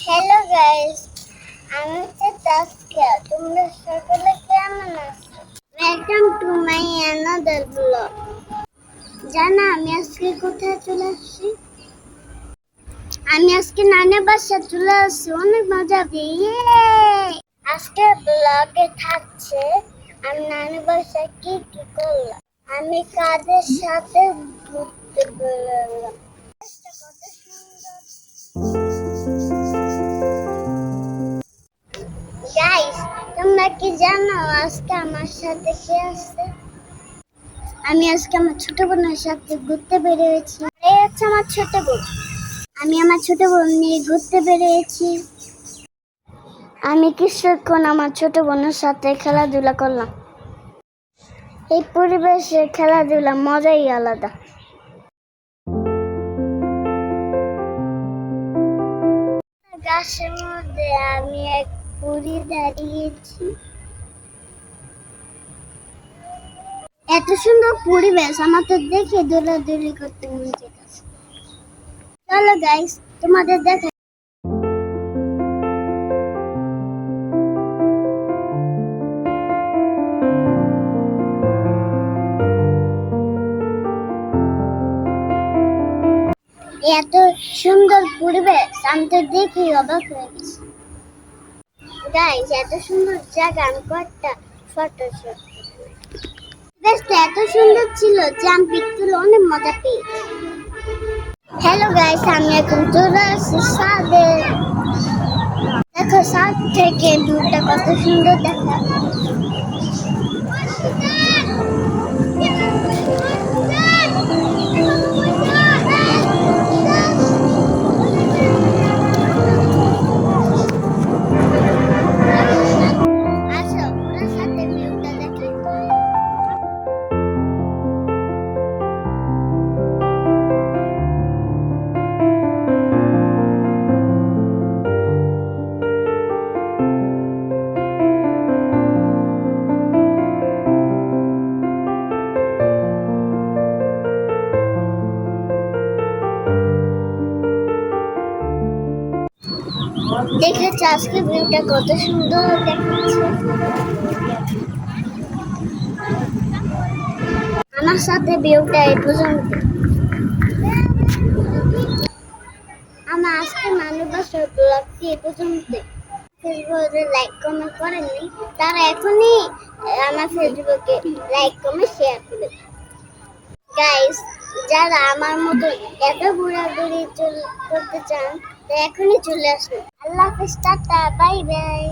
Hello guys, আমি হচ্ছে তাসকিয়া। তোমরা সকলে কেমন আছো? Welcome to my another blog. জানো আমি আজকে কোথায় চলে আসছি? আমি আজকে নানের বাসায় চলে আসছি, অনেক মজা পেয়ে। আজকে ব্লগে থাকছে আমি নানের বাসায় কি কি করলাম, আমি কাদের সাথে ঘুরতে বেরোলাম। কত সুন্দর গাইস, তোমরা কি জানো আজকে আমার সাথে কে আছে? আমি আজকে আমার ছোট বোনের সাথে ঘুরতে বেরিয়েছি। এই হচ্ছে আমার ছোট বোন। আমি আমার ছোট বোন নিয়ে ঘুরতে বেরিয়েছি। আমি কিছুক্ষণ আমার ছোট বোনের সাথে খেলাধুলা করলাম। এই পরিবেশে খেলাধুলা মজাই আলাদা। গাছের মধ্যে আমি এক বুড়ি দাঁড়িয়েছি। এত সুন্দর পরিবেশ, আমার তো দেখে দৌড়াদৌড়ি করতে মন চাইছে। চলো গাইস, তোমাদের দেখা। এত সুন্দর পরিবেশ আমি তো দেখে অবাক হয়ে গেছি। গাইস, এত সুন্দর জায়গা, আমি কয়েকটা ফটো শুট। পরিবেশটা এত সুন্দর ছিল যে আমি পিক তুলে অনেক মজা পেয়েছি। হ্যালো গাইস, আমি এখন চলে আসছি ছাদে। দেখো ছাদ থেকে ভিউটা কত সুন্দর দেখা। আসো পুরো ছাদের ভিউটা দেখে। দেখেছো আজকে ভিউটা কত সুন্দর দেখাচ্ছে। আমার সাথে ভিউটা এই পর্যন্ত। আমার আজকে মানুষ বাসার ব্লগটি এই পর্যন্ত। ফেসবুকে লাইক কমেন্ট করেননি তারা এখনই আমার ফেসবুকে লাইক কমেন্ট শেয়ার করে। গাইস, যারা আমার মতো এত ঘোরাঘুরি করতে চান, তো এখনই চলে আসুন। আল্লাহ হাফেজ, টাটা, বাই বাই।